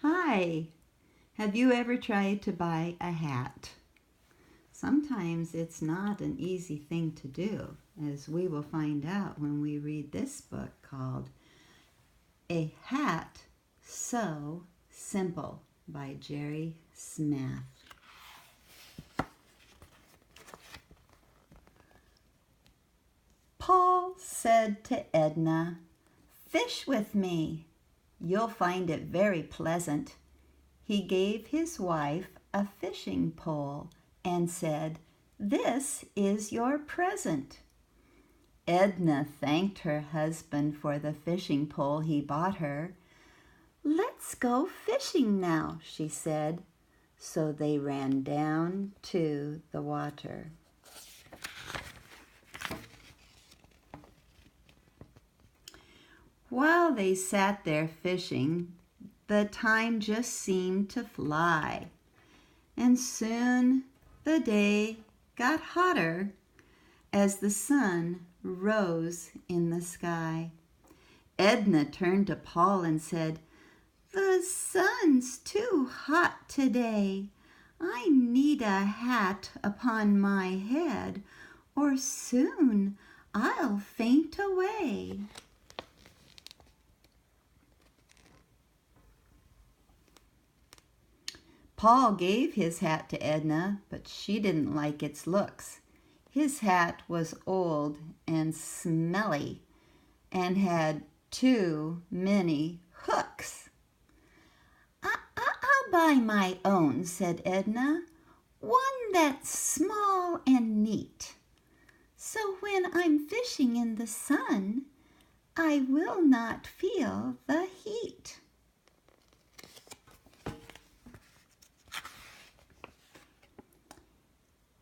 Hi, have you ever tried to buy a hat? Sometimes it's not an easy thing to do, as we will find out when we read this book called A Hat So Simple by Jerry Smith. Paul said to Edna, "Fish with me. You'll find it very pleasant." He gave his wife a fishing pole and said, "This is your present." Edna thanked her husband for the fishing pole he bought her. "Let's go fishing now," she said. So they ran down to the water. While they sat there fishing, the time just seemed to fly. And soon the day got hotter as the sun rose in the sky. Edna turned to Paul and said, "The sun's too hot today. I need a hat upon my head, or soon I'll faint away." Paul gave his hat to Edna, but she didn't like its looks. His hat was old and smelly and had too many hooks. "I'll buy my own," said Edna, "one that's small and neat. So when I'm fishing in the sun, I will not feel the heat."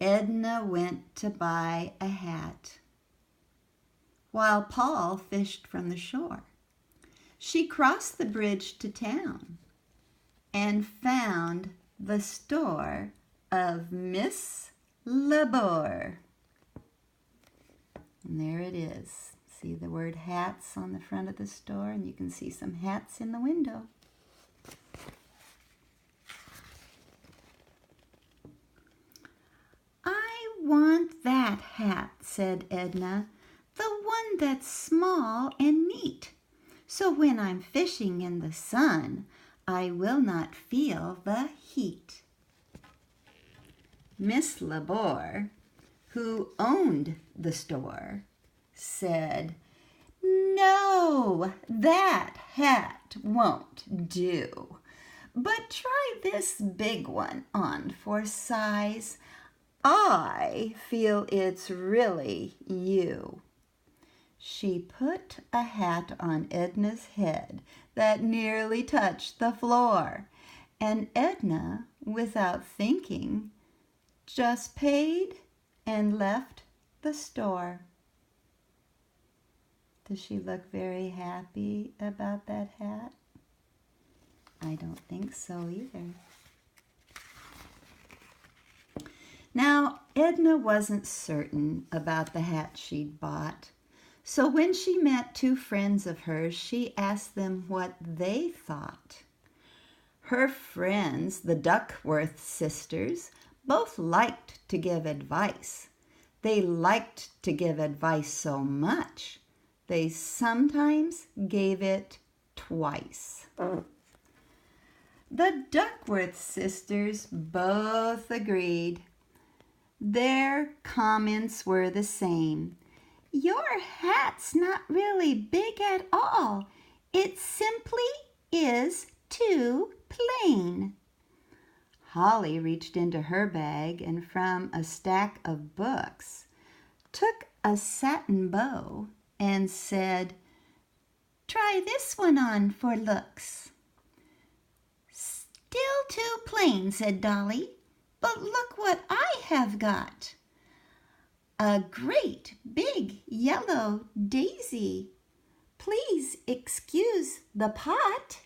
Edna went to buy a hat, while Paul fished from the shore. She crossed the bridge to town and found the store of Miss Labor. And there it is. See the word hats on the front of the store, and you can see some hats in the window. "I want that hat," said Edna, "the one that's small and neat. So when I'm fishing in the sun, I will not feel the heat." Miss Labor, who owned the store, said, "No, that hat won't do. But try this big one on for size. I feel it's really you." She put a hat on Edna's head that nearly touched the floor, and Edna, without thinking, just paid and left the store. Does she look very happy about that hat? I don't think so either. Now, Edna wasn't certain about the hat she'd bought, so when she met two friends of hers, she asked them what they thought. Her friends, the Duckworth sisters, both liked to give advice. They liked to give advice so much, they sometimes gave it twice. The Duckworth sisters both agreed. Their comments were the same. "Your hat's not really big at all. It simply is too plain." Holly reached into her bag and from a stack of books took a satin bow and said, "Try this one on for looks." "Still too plain," said Dolly. "But look what I have got. A great big yellow daisy. Please excuse the pot."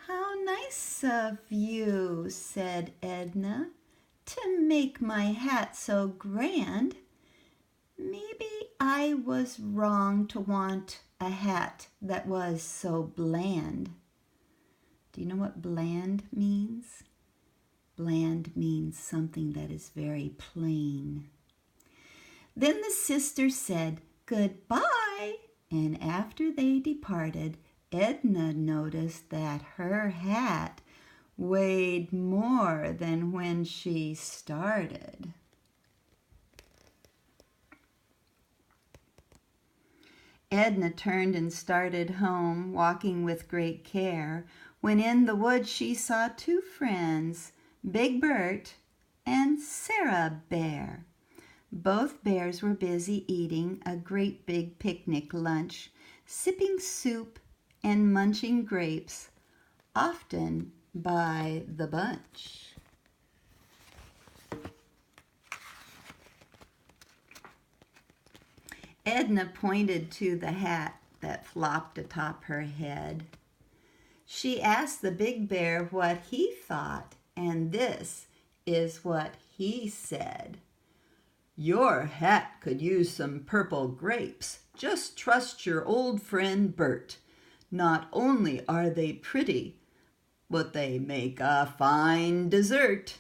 "How nice of you," said Edna, "to make my hat so grand. Maybe I was wrong to want a hat that was so bland. Do you know what bland means? Bland means something that is very plain. Then the sisters said goodbye, and after they departed, Edna noticed that her hat weighed more than when she started. Edna turned and started home, walking with great care, when in the wood she saw two friends, Big Bert and Sarah Bear. Both bears were busy eating a great big picnic lunch, sipping soup and munching grapes, often by the bunch. Edna pointed to the hat that flopped atop her head. She asked the big bear what he thought, and this is what he said. "Your hat could use some purple grapes. Just trust your old friend Bert. Not only are they pretty, but they make a fine dessert."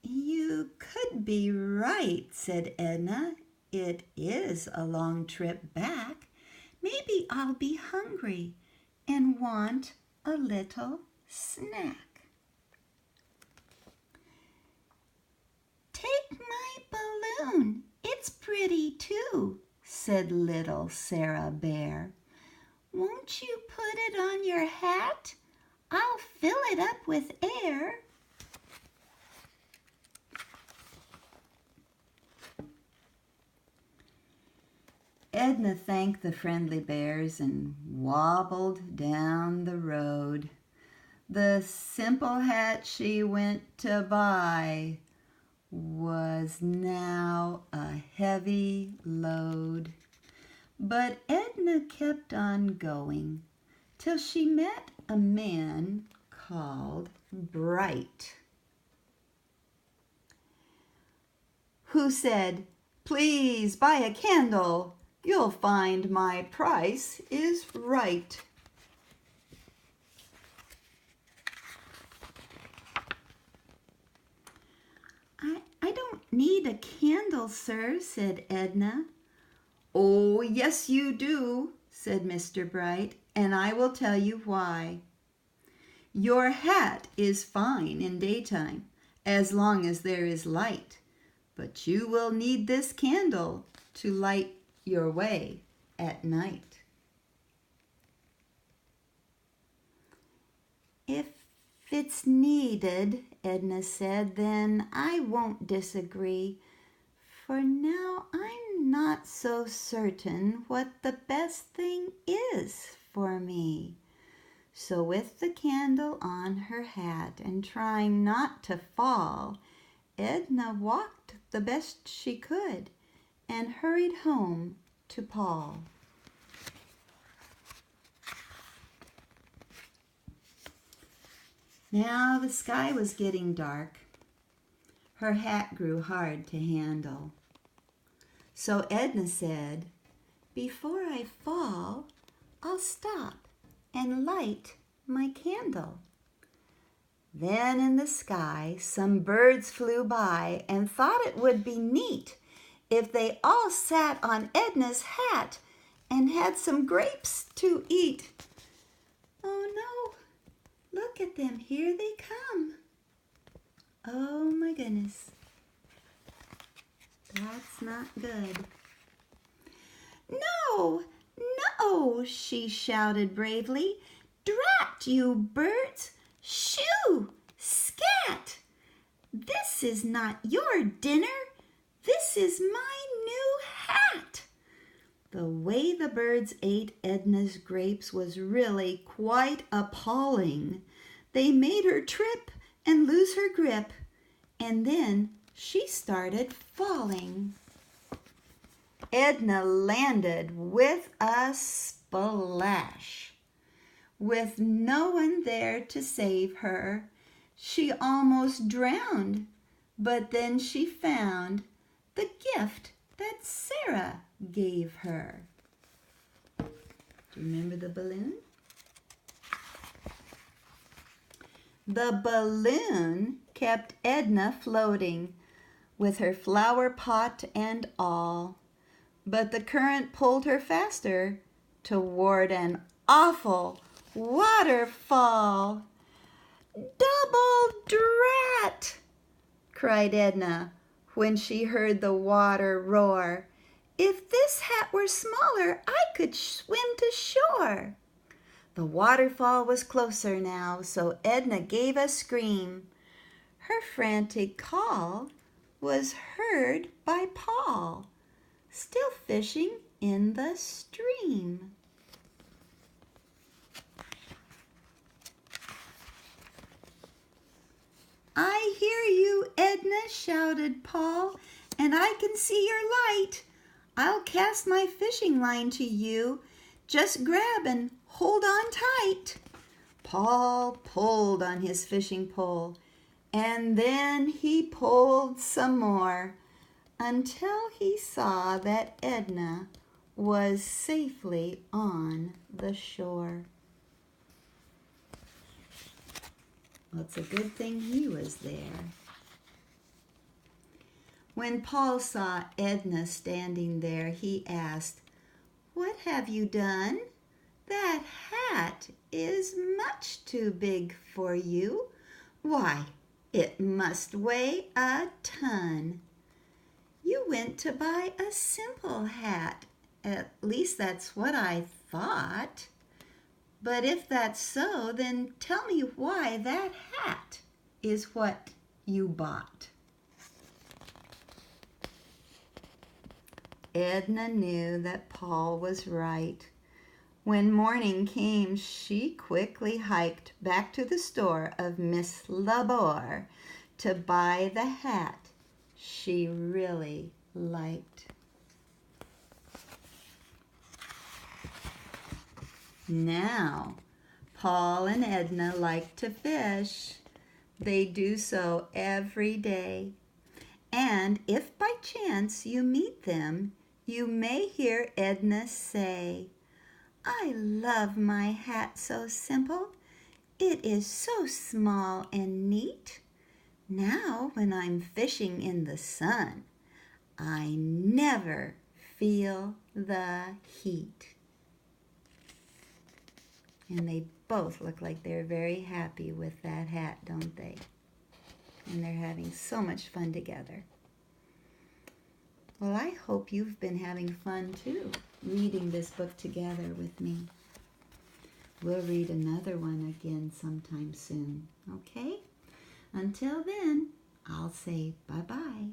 "You could be right," said Edna. "It is a long trip back. Maybe I'll be hungry and want a little snack." "Take my balloon. It's pretty too," said little Sarah Bear. "Won't you put it on your hat? I'll fill it up with air." Edna thanked the friendly bears and wobbled down the road. The simple hat she went to buy was now a heavy load. But Edna kept on going till she met a man called Bright, who said, "Please buy a candle. You'll find my price is right." I don't need a candle, sir," said Edna. "Oh, yes you do," said Mr. Bright, "and I will tell you why. Your hat is fine in daytime, as long as there is light, but you will need this candle to light your way at night." "If it's needed," Edna said, "then I won't disagree. For now I'm not so certain what the best thing is for me." So with the candle on her hat and trying not to fall, Edna walked the best she could and hurried home to Paul. Now the sky was getting dark. Her hat grew hard to handle. So Edna said, "Before I fall, I'll stop and light my candle." Then in the sky, some birds flew by and thought it would be neat if they all sat on Edna's hat and had some grapes to eat. Oh no, look at them, here they come. Oh my goodness, that's not good. "No, no," she shouted bravely. "Drat you birds! Shoo! Scat! This is not your dinner. This is my new hat." The way the birds ate Edna's grapes was really quite appalling. They made her trip and lose her grip, and then she started falling. Edna landed with a splash. With no one there to save her, she almost drowned, but then she found the gift that that Sarah gave her. Do you remember the balloon? The balloon kept Edna floating with her flower pot and all, but the current pulled her faster toward an awful waterfall. "Double drat!" cried Edna when she heard the water roar. "If this hat were smaller, I could swim to shore." The waterfall was closer now, so Edna gave a scream. Her frantic call was heard by Paul, still fishing in the stream. "I hear you, Edna," shouted Paul, "and I can see your light. I'll cast my fishing line to you. Just grab and hold on tight." Paul pulled on his fishing pole, and then he pulled some more until he saw that Edna was safely on the shore. Well, it's a good thing he was there. When Paul saw Edna standing there, he asked, "What have you done? That hat is much too big for you. Why, it must weigh a ton. You went to buy a simple hat. At least that's what I thought. But if that's so, then tell me why that hat is what you bought." Edna knew that Paul was right. When morning came, she quickly hiked back to the store of Miss Labor to buy the hat she really liked. Now, Paul and Edna like to fish. They do so every day. And if by chance you meet them, you may hear Edna say, "I love my hat so simple. It is so small and neat. Now when I'm fishing in the sun, I never feel the heat." And they both look like they're very happy with that hat, don't they? And they're having so much fun together. Well, I hope you've been having fun too, reading this book together with me. We'll read another one again sometime soon, okay? Until then, I'll say bye-bye.